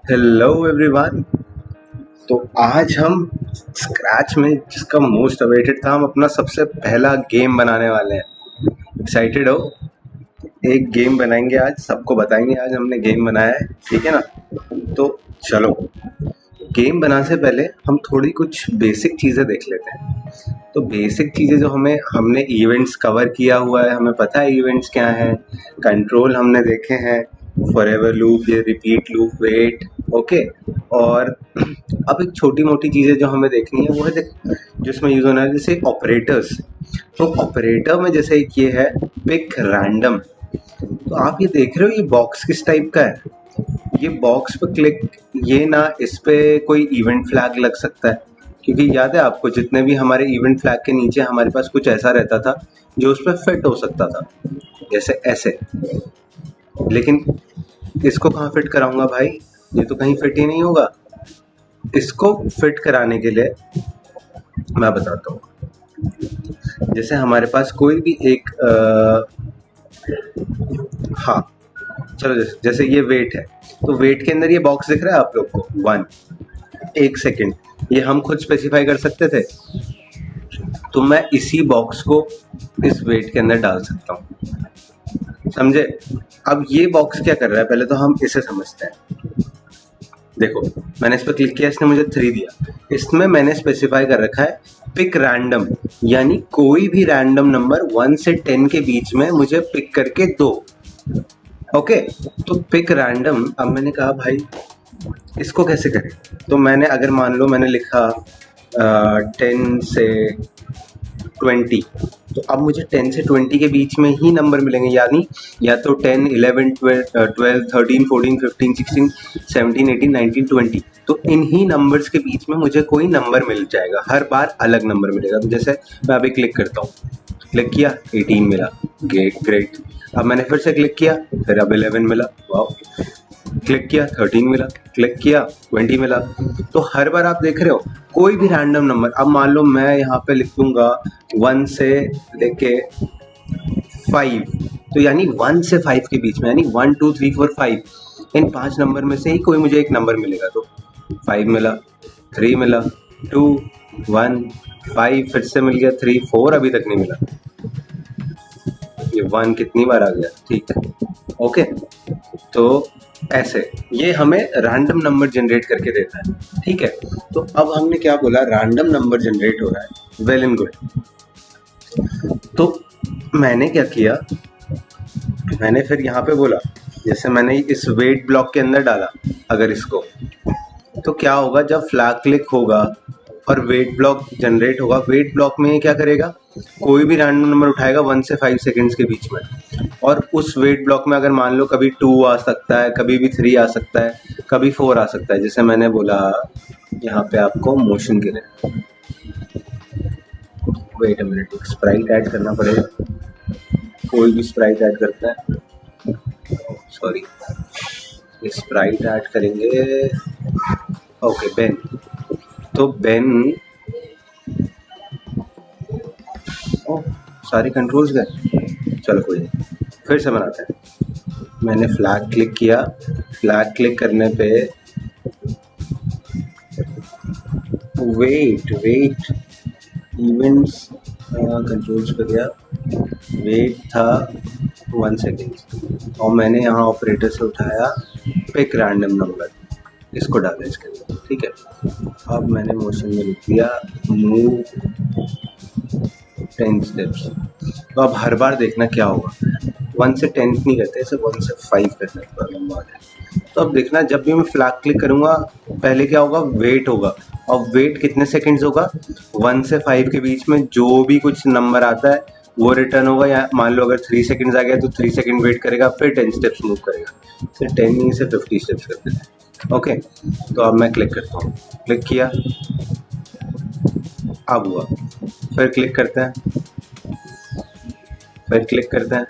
Hello everyone. तो आज हम स्क्रैच में जिसका मोस्ट अवेटेड था, हम अपना सबसे पहला गेम बनाने वाले हैं। एक्साइटेड हो? एक गेम बनाएंगे आज, सबको बताएंगे आज हमने गेम बनाया है, ठीक है ना? तो चलो, गेम बनाने से पहले हम थोड़ी कुछ बेसिक चीज़ें देख लेते हैं। तो बेसिक चीज़ें जो हमने इवेंट्स कवर किया हुआ है, हमें पता है इवेंट्स क्या हैं। कंट्रोल हमने देखे हैं, फॉरएवर लूप, ये रिपीट लूप, वेट, ओके। और अब एक छोटी मोटी चीज़ें जो हमें देखनी है वो है जो इसमें यूज़ होना है, जैसे ऑपरेटर्स। तो ऑपरेटर में जैसे एक ये है पिक रैंडम। तो आप ये देख रहे हो, ये बॉक्स किस टाइप का है? ये बॉक्स पे क्लिक, ये ना इस पे कोई इवेंट फ्लैग लग सकता है, क्योंकि याद है आपको जितने भी हमारे इवेंट फ्लैग के नीचे हमारे पास कुछ ऐसा रहता था जो उस पर फिट हो सकता था, जैसे ऐसे। लेकिन इसको कहाँ फिट कराऊंगा भाई? ये तो कहीं फिट ही नहीं होगा। इसको फिट कराने के लिए मैं बताता हूँ। जैसे हमारे पास कोई भी एक हाँ, चलो जैसे ये वेट है, तो वेट के अंदर ये बॉक्स दिख रहा है आप लोग को, 1, 1 सेकेंड, ये हम खुद स्पेसिफाई कर सकते थे। तो मैं इसी बॉक्स को इस वेट के अंदर डाल सकता हूँ, समझे? अब ये बॉक्स क्या कर रहा है, पहले तो हम इसे समझते हैं। देखो, मैंने इस पर क्लिक किया, इसने मुझे 3 दिया। इसमें मैंने स्पेसिफाई कर रखा है पिक रैंडम, यानी कोई भी रैंडम नंबर 1 से 10 के बीच में मुझे पिक करके दो। ओके, तो पिक रैंडम। अब मैंने कहा भाई इसको कैसे करें? तो मैंने, अगर मान लो मैंने लिखा 10 से 20, तो अब मुझे 10 से 20 के बीच में ही नंबर मिलेंगे, यानी या तो 10, 11, 12, 13, 14, 15, 16, 17, 18, 19, 20। तो इन्हीं नंबर्स के बीच में मुझे कोई नंबर मिल जाएगा, हर बार अलग नंबर मिलेगा। तो जैसे मैं अभी क्लिक करता हूँ, क्लिक किया, 18 मिला, ग्रेट। अब मैंने फिर से क्लिक किया, फिर अब 11 मिला, वाओ। क्लिक किया, 13 मिला, क्लिक किया, 20 मिला। तो हर बार आप देख रहे हो कोई भी रैंडम नंबर। अब मान लो मैं यहाँ पे लिख दूंगा 1 से लेके 5, तो यानी 1 से 5 के बीच में, यानी 1, 2, 3, 4, 5, इन 5 नंबर में से ही कोई मुझे एक नंबर मिलेगा। तो 5 मिला, 3 मिला, 2, 1, 5, फिर से मिल गया 3, 4 अभी तक नहीं मिला। ये 1 कितनी बार आ गया? ठीक है, ओके। तो ऐसे ये हमें रैंडम नंबर जनरेट करके देता है, ठीक है। तो अब हमने क्या बोला, रैंडम नंबर जनरेट हो रहा है, वेल एंड गुड। तो मैंने क्या किया, मैंने फिर यहाँ पे बोला, जैसे मैंने इस वेट ब्लॉक के अंदर डाला, अगर इसको, तो क्या होगा जब फ्लैग क्लिक होगा और वेट ब्लॉक जनरेट होगा, वेट ब्लॉक में ये क्या करेगा, कोई भी रैंडम नंबर उठाएगा 1 से 5 सेकंड्स के बीच में। और उस वेट ब्लॉक में अगर मान लो कभी 2 आ सकता है, कभी भी 3 आ सकता है, कभी 4 आ सकता है। जैसे मैंने बोला यहाँ पे आपको मोशन के लिए, वेट अ मिनट, एक स्प्राइट ऐड करना पड़ेगा। कोई भी स्प्राइट ऐड करता है, सॉरी, स्प्राइट ऐड करेंगे, ओके, बेन। तो बेन, सारे कंट्रोल्स गए, चलो कोई नहीं, फिर से बनाते हैं। मैंने फ्लैग क्लिक किया, फ्लैग क्लिक करने पे वेट इवेंट्स कंट्रोल्स पे गया, वेट था 1 सेकेंड, और मैंने यहाँ ऑपरेटर से उठाया पिक रैंडम नंबर, इसको डाला इसके अंदर, ठीक है। अब मैंने मोशन में लिख दिया मूव 10 स्टेप्स। तो अब हर बार देखना क्या होगा, 1 से 10 नहीं करते, इसे 1 से 5 करना है, प्रॉब्लम बात है। तो अब देखना, जब भी मैं फ्लैग क्लिक करूंगा, पहले क्या होगा, वेट होगा, और वेट कितने सेकंड्स होगा, 1 से 5 के बीच में जो भी कुछ नंबर आता है वो रिटर्न होगा। या मान लो अगर 3 सेकंड्स आ गया तो 3 सेकंड वेट करेगा, फिर 10 स्टेप्स मूव करेगा, फिर 10 नहीं से 50 स्टेप्स करते हैं, ओके। तो अब मैं क्लिक करता हूँ, क्लिक किया, अब हुआ, फिर क्लिक करते हैं, फिर क्लिक करते हैं,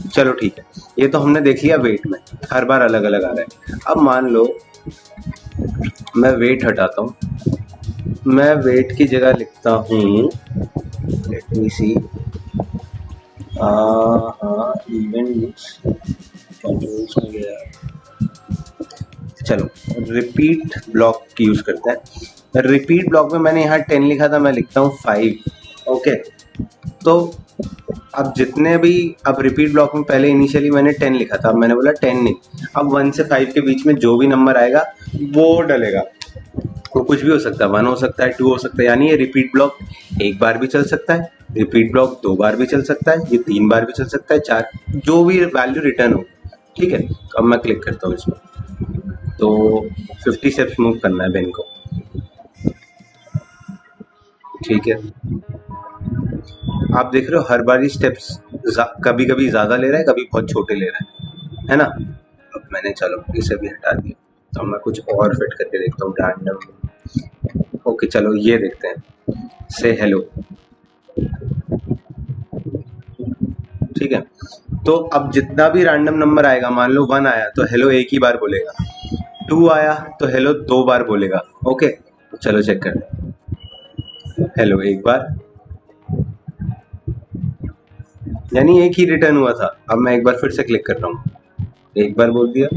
चलो ठीक है। ये तो हमने देख लिया, वेट में हर बार अलग अलग आ रहा है। अब मान लो मैं वेट हटाता हूँ, मैं वेट की जगह लिखता हूँ, लेट मी सी, इवेंट्स कंट्रोल्स में गया, चलो रिपीट ब्लॉक यूज करते हैं। रिपीट ब्लॉक में मैंने यहाँ 10 लिखा था, मैं लिखता हूँ 5। ओके, तो अब जितने भी, अब रिपीट ब्लॉक में पहले इनिशियली मैंने 10 लिखा था, अब मैंने बोला 10 नहीं, अब 1 से 5 के बीच में जो भी नंबर आएगा वो डलेगा। वो कुछ भी हो सकता है, 1 हो सकता है, 2 हो सकता है, यानी ये रिपीट ब्लॉक एक बार भी चल सकता है, रिपीट ब्लॉक 2 बार भी चल सकता है, ये 3 बार भी चल सकता है, 4, जो भी वैल्यू रिटर्न हो। ठीक है, तो अब मैं क्लिक करता हूँ इसमें, तो 50 स्टेप्स मूव करना है बेन को। ठीक है, आप देख रहे हो हर बार ये स्टेप्स कभी कभी ज्यादा ले रहा है, कभी बहुत छोटे ले रहा है ना। अब मैंने चलो इसे भी हटा दिया, तो मैं कुछ और फिट करके देखता हूँ रैंडम। ओके चलो ये देखते हैं, से हेलो। ठीक है, तो अब जितना भी रैंडम नंबर आएगा, मान लो 1 आया तो हेलो एक ही बार बोलेगा, 2 आया तो हेलो 2 बार बोलेगा। ओके, चलो चेक करते हैं, हेलो एक बार, यानी एक ही रिटर्न हुआ था। अब मैं एक बार फिर से क्लिक कर रहा हूँ, एक बार बोल दिया।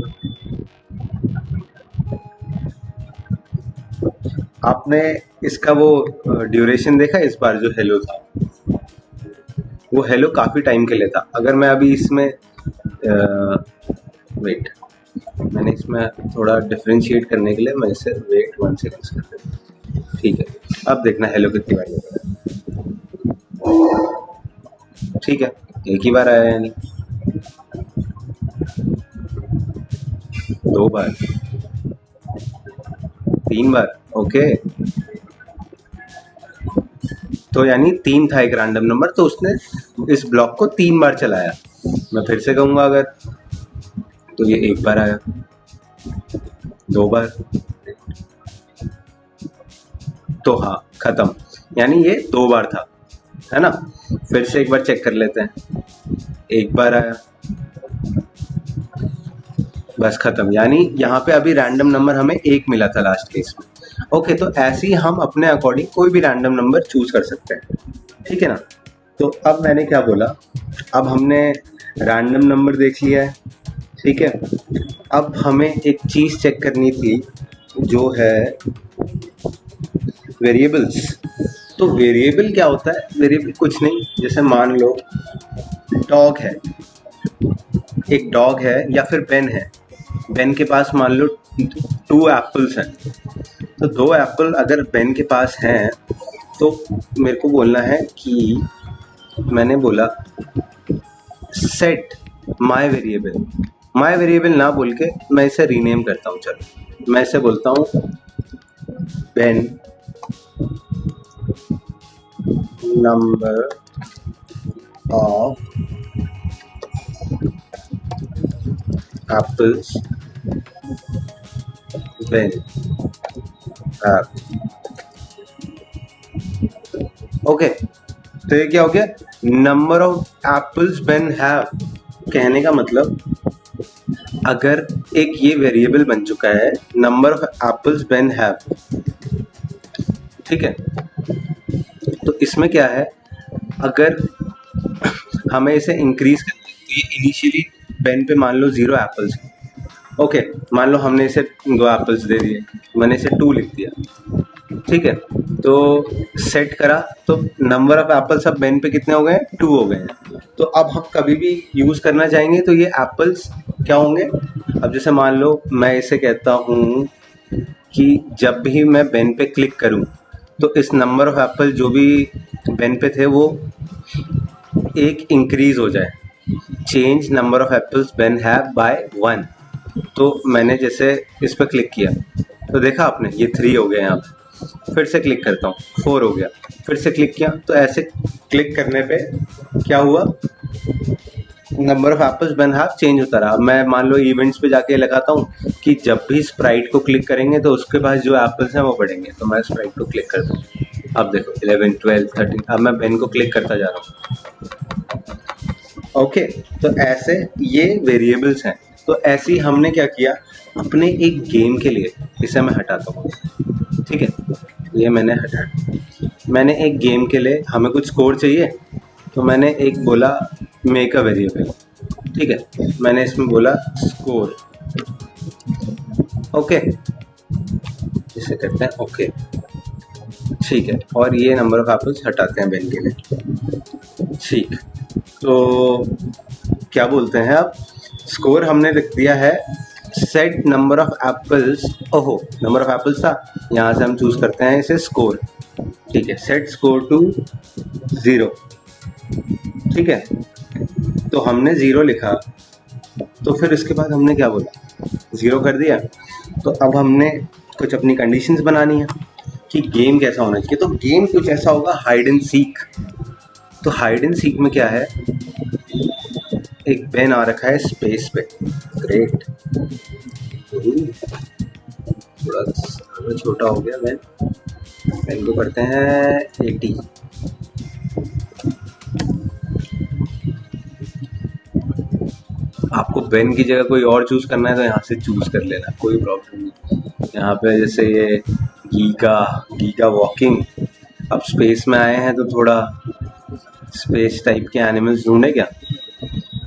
आपने इसका वो ड्यूरेशन देखा, इस बार जो हेलो था वो हेलो काफी टाइम के लिए था। अगर मैं अभी इसमें वेट, मैंने इसमें थोड़ा डिफरेंशिएट करने के लिए मैं इसे वेट 1 सेकंड कर देता हूँ। ठीक है, अब देखना हेलो कितनी बार आया। ठीक है, एक ही बार आया, यानी 2 बार, 3 बार। ओके, तो यानी 3 था एक रैंडम नंबर, तो उसने इस ब्लॉक को 3 बार चलाया। मैं फिर से कहूंगा अगर, तो ये 1 बार आया, 2 बार, तो हाँ खत्म, यानी ये 2 बार था, है ना। फिर से एक बार चेक कर लेते हैं, 1 बार आया, बस खत्म, यानी यहाँ पे अभी रैंडम नंबर हमें 1 मिला था लास्ट केस में। ओके, तो ऐसे ही हम अपने अकॉर्डिंग कोई भी रैंडम नंबर चूज कर सकते हैं। ठीक है ना। तो अब मैंने क्या बोला, अब हमने रैंडम नंबर देख लिया है। ठीक है, अब हमें एक चीज चेक करनी थी जो है वेरिएबल्स। तो वेरिएबल क्या होता है, वेरिएबल कुछ नहीं, जैसे मान लो डॉग है, एक डॉग है या फिर पेन है, बेन के पास मान लो 2 एप्पल्स हैं, तो 2 एप्पल अगर बेन के पास हैं तो मेरे को बोलना है कि, मैंने बोला set my variable, my variable ना बोल के मैं इसे रीनेम करता हूँ। चलो मैं इसे बोलता हूँ Ben number of apples when have। Okay, तो ये क्या हो गया, number of apples Ben have. कहने का मतलब अगर एक ये वेरिएबल बन चुका है number of apples Ben have, ठीक है, तो इसमें क्या है, अगर हमें इसे इंक्रीज करना है तो ये इनिशियली बेन पे मान लो 0 एप्पल्स, ओके, मान लो हमने इसे 2 एप्पल्स दे दिए, मैंने इसे 2 लिख दिया। ठीक है, तो सेट करा तो नंबर ऑफ एप्पल्स अब बेन पे कितने हो गए, 2 हो गए हैं। तो अब हम कभी भी यूज करना चाहेंगे तो ये एप्पल्स क्या होंगे, अब जैसे मान लो मैं इसे कहता हूँ कि जब भी मैं बेन पे क्लिक करूँ तो इस नंबर ऑफ एप्पल जो भी बेन पे थे वो एक इंक्रीज हो जाए, change number of apples Ben have by 1। तो मैंने जैसे इस पर क्लिक किया तो देखा आपने ये 3 हो गए यहाँ पे, फिर से क्लिक करता हूँ 4 हो गया, फिर से क्लिक किया तो ऐसे क्लिक करने पे क्या हुआ, number of apples Ben have change होता रहा। मैं मान लो इवेंट्स पे जाके लगाता हूँ कि जब भी स्प्राइट को क्लिक करेंगे तो उसके पास जो एप्पल्स हैं वो बढ़ेंगे, तो मैं स्प्राइट को क्लिक करता हूँ, अब देखो 11, 12, 13, अब मैं बेन को क्लिक करता जा रहा हूँ। ओके, तो ऐसे ये वेरिएबल्स हैं। तो ऐसे ही हमने क्या किया, अपने एक गेम के लिए, इसे मैं हटाता हूँ, ठीक है, ये मैंने हटाया, मैंने एक गेम के लिए हमें कुछ स्कोर चाहिए तो मैंने एक बोला मेक अ वेरिएबल, ठीक है, मैंने इसमें बोला स्कोर, ओके, इसे करते हैं ओके, ठीक है, और ये नंबर ऑफ एप्पल्स हटाते हैं बेन के लिए, ठीक। तो क्या बोलते हैं अब, स्कोर हमने लिख दिया है सेट नंबर ऑफ एप्पल्स, ओहो नंबर ऑफ एप्पल्स था, यहाँ से हम चूज करते हैं इसे स्कोर, ठीक है, सेट स्कोर टू 0, ठीक है, तो हमने 0 लिखा, तो फिर इसके बाद हमने क्या बोला, 0 कर दिया, तो अब हमने कुछ अपनी कंडीशंस बनानी है कि गेम कैसा होना चाहिए। तो गेम कुछ ऐसा होगा हाइड एंड सीक। तो हाइड एंड सीक में क्या है, एक पेन आ रखा है स्पेस पे, ग्रेट, थोड़ा छोटा हो गया पेन, पेन को करते हैं 80, आपको पेन की जगह कोई और चूज करना है तो यहाँ से चूज कर लेना, कोई प्रॉब्लम नहीं। यहाँ पे जैसे ये गीगा वॉकिंग, अब स्पेस में आए हैं तो थोड़ा स्पेस टाइप के एनिमल्स ढूंढे क्या,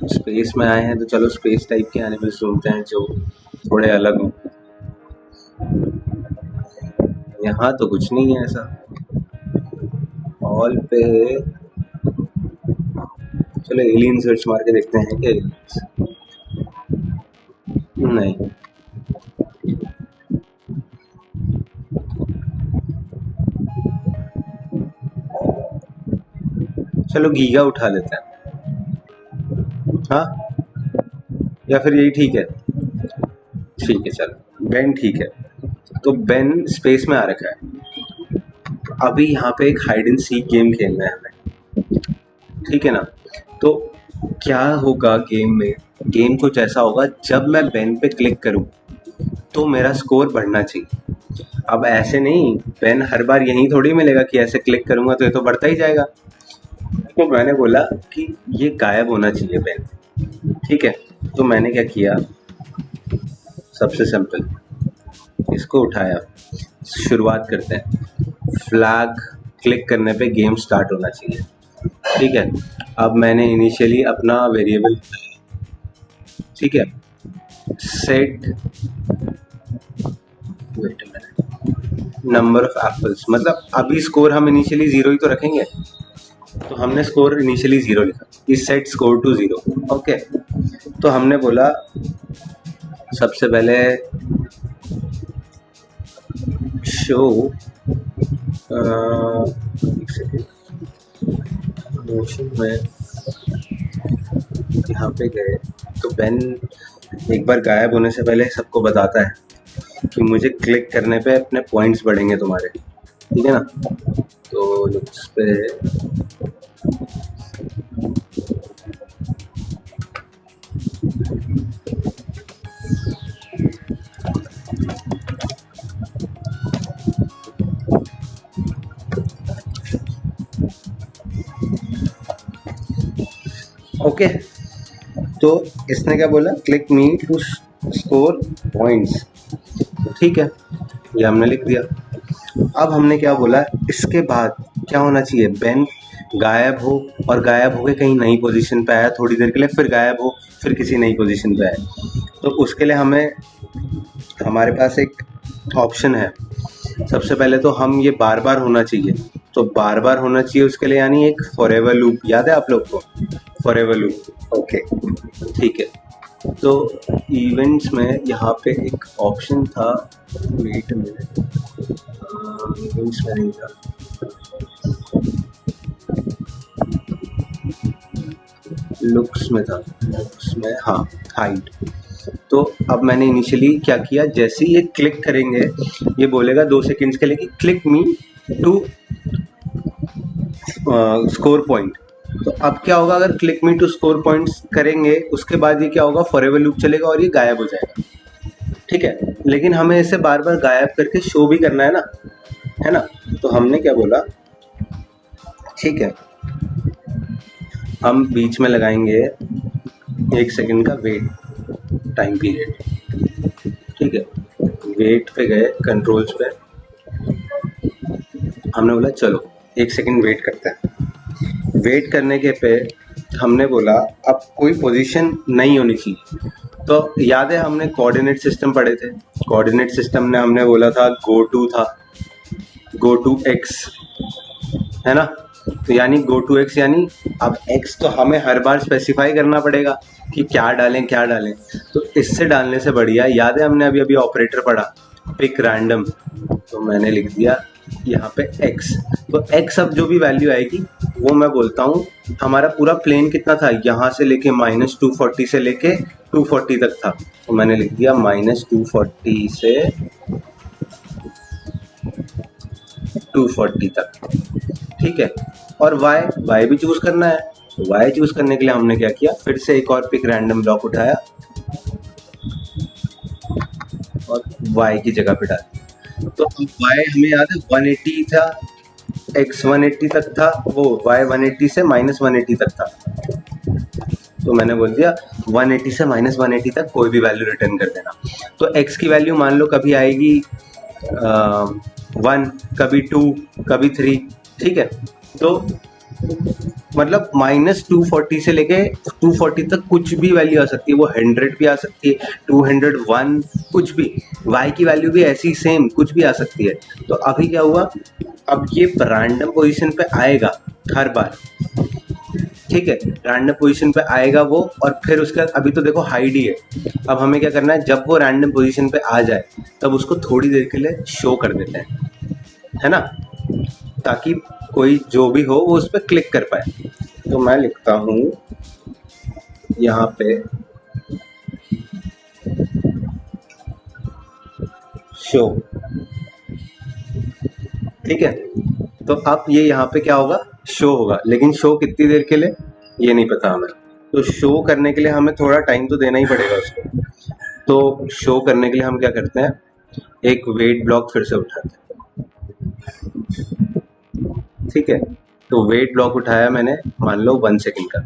स्पेस में आए हैं तो चलो स्पेस टाइप के एनिमल्स ढूंढते हैं जो थोड़े अलग हों। यहाँ तो कुछ नहीं है ऐसा, ऑल पे चलो एलियन सर्च मार के देखते हैं क्या एलियंस, नहीं, चलो गीगा उठा लेते हैं, हाँ, या फिर यही ठीक है, ठीक है, चलो बेन ठीक है, तो बेन स्पेस में आ रखा है। अभी यहाँ पे एक हाइड एंड सीक गेम खेलना है हमें, ठीक है ना। तो क्या होगा गेम में, गेम कुछ ऐसा होगा, जब मैं बेन पे क्लिक करूँ तो मेरा स्कोर बढ़ना चाहिए। अब ऐसे नहीं, बेन हर बार यही थोड़ी मिलेगा कि ऐसे क्लिक करूँगा तो ये तो बढ़ता ही जाएगा। तो मैंने बोला कि ये गायब होना चाहिए बेन, ठीक है। तो मैंने क्या किया, सबसे सिंपल, इसको उठाया, शुरुआत करते हैं, फ्लैग क्लिक करने पे गेम स्टार्ट होना चाहिए, ठीक है। अब मैंने इनिशियली अपना वेरिएबल, ठीक है, set wait a minute number of apples, मतलब अभी स्कोर हम इनिशियली 0 ही तो रखेंगे, तो हमने स्कोर इनिशियली 0 लिखा, इस सेट स्कोर टू 0, ओके। तो हमने बोला सबसे पहले शो, एक सेकेंड, मोशन में यहाँ पे गए तो बेन एक बार गायब होने से पहले सबको बताता है कि मुझे क्लिक करने पे अपने पॉइंट्स बढ़ेंगे तुम्हारे, ठीक है ना। तो लुक्स पे ओके, तो इसने क्या बोला, click me to score points, ठीक है, ये हमने लिख दिया। अब हमने क्या बोला, इसके बाद क्या होना चाहिए, बेन गायब हो, और गायब होके कहीं नई पोजीशन पे आया थोड़ी देर के लिए, फिर गायब हो, फिर किसी नई पोजीशन पे आए। तो उसके लिए हमें, हमारे पास एक ऑप्शन है, सबसे पहले तो हम ये बार बार होना चाहिए, तो बार बार होना चाहिए उसके लिए, यानी एक फॉरएवर लूप, याद है आप लोग को फॉरएवर लूप, ओके, ठीक है। तो इवेंट्स में यहाँ पे एक ऑप्शन था, वेट मिनट, इवेंट्स में नहीं था, लुक्स में था, लुक्स में, हाँ, हाइड। तो अब मैंने इनिशियली क्या किया, जैसे ही ये क्लिक करेंगे ये बोलेगा 2 सेकंड्स के लिए कि click me to score point. तो अब क्या होगा, अगर click me to score points करेंगे उसके बाद ये क्या होगा, फॉरएवर लूप चलेगा और ये गायब हो जाएगा, ठीक है। लेकिन हमें इसे बार बार गायब करके शो भी करना है ना। तो हमने क्या बोला, ठीक है, हम बीच में लगाएंगे 1 सेकंड का वेट टाइम पीरियड, ठीक है। वेट पे गए, कंट्रोल्स पे, हमने बोला चलो 1 सेकंड वेट करते हैं। वेट करने के पे हमने बोला अब कोई पोजीशन नहीं होनी चाहिए। तो याद है हमने कोऑर्डिनेट सिस्टम पढ़े थे, कोऑर्डिनेट सिस्टम ने हमने बोला था गो टू था, गो टू एक्स, है ना। तो यानी गो टू एक्स, यानी अब एक्स तो हमें हर बार स्पेसिफाई करना पड़ेगा कि क्या डालें क्या डालें। तो इससे डालने से बढ़िया, याद है हमने अभी अभी ऑपरेटर पढ़ा पिक रैंडम, तो मैंने लिख दिया यहाँ पे x। तो x अब जो भी वैल्यू आएगी वो मैं बोलता हूँ, हमारा पूरा प्लेन कितना था, यहाँ से लेके -240 से लेके 240 तक था, तो मैंने लिख दिया -240 से 240 तक, ठीक है। और y भी चूज करना है, तो y चूज करने के लिए हमने क्या किया, फिर से एक और पिक रैंडम ब्लॉक उठाया और y की जगह पे डाल। तो y हमें याद है 180 था, x 180 तक था, वो y 180 से -180 तक था, तो मैंने बोल दिया 180 से -180 तक कोई भी वैल्यू रिटर्न कर देना। तो x की वैल्यू मान लो कभी आएगी 1, कभी 2, कभी 3, ठीक है। तो मतलब -240 से लेके 240 तक कुछ भी वैल्यू आ सकती है, वो 100 भी आ सकती है, 201, कुछ भी। y की वैल्यू भी ऐसी सेम कुछ भी आ सकती है। तो अभी क्या हुआ, अब ये रैंडम पोजीशन पे आएगा हर बार, ठीक है, रैंडम पोजीशन पे आएगा वो, और फिर उसका अभी तो देखो हाइड ही है। अब हमें क्या करना है, जब वो रैंडम पोजीशन पे आ जाए तब उसको थोड़ी देर के लिए शो कर देते हैं, है ना, ताकि कोई जो भी हो वो उस पर क्लिक कर पाए। तो मैं लिखता हूँ यहाँ पे शो, ठीक है। तो अब ये यहाँ पे क्या होगा, शो होगा, लेकिन शो कितनी देर के लिए ये नहीं पता हमें। तो शो करने के लिए हमें थोड़ा टाइम तो देना ही पड़ेगा उसको। तो शो करने के लिए हम क्या करते हैं, एक वेट ब्लॉक फिर से उठाते हैं, ठीक है। तो वेट ब्लॉक उठाया मैंने, मान लो 1 सेकेंड का।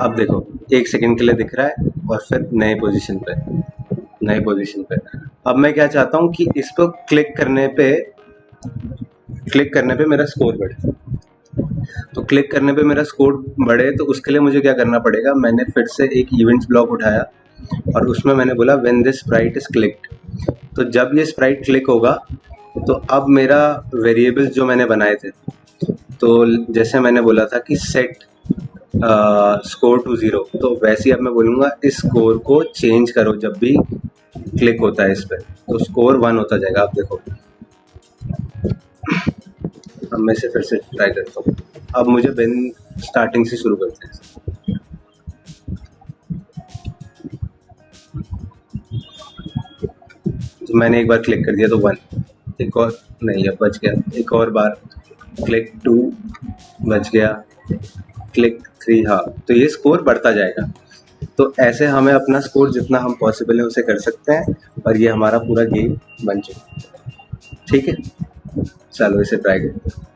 अब देखो 1 सेकेंड के लिए दिख रहा है और फिर नए पोजीशन पे। अब मैं क्या चाहता हूँ कि इस पर क्लिक करने पे मेरा स्कोर बढ़े। तो क्लिक करने पे मेरा स्कोर बढ़े तो उसके लिए मुझे क्या करना पड़ेगा, मैंने फिर से एक इवेंट्स ब्लॉक उठाया और उसमें मैंने बोला when this Sprite is clicked. तो जब ये स्प्राइट क्लिक होगा तो अब मेरा वेरिएबल्स जो मैंने बनाए थे, तो जैसे मैंने बोला था कि सेट स्कोर टू 0, तो वैसे ही अब मैं बोलूँगा इस स्कोर को चेंज करो जब भी क्लिक होता है इस पर, तो स्कोर 1 होता जाएगा। आप देखो, अब मैं इसे फिर से ट्राई करता हूँ। अब मुझे बेन स्टार्टिंग से शुरू करते हैं। तो मैंने एक बार क्लिक कर दिया तो 1, एक और नहीं, अब बच गया, एक और बार क्लिक 2, बच गया, क्लिक 3, हाँ, तो ये स्कोर बढ़ता जाएगा। तो ऐसे हमें अपना स्कोर जितना हम पॉसिबल है उसे कर सकते हैं, और ये हमारा पूरा गेम बन चुका है, ठीक है। चलो इसे ट्राई करते हैं।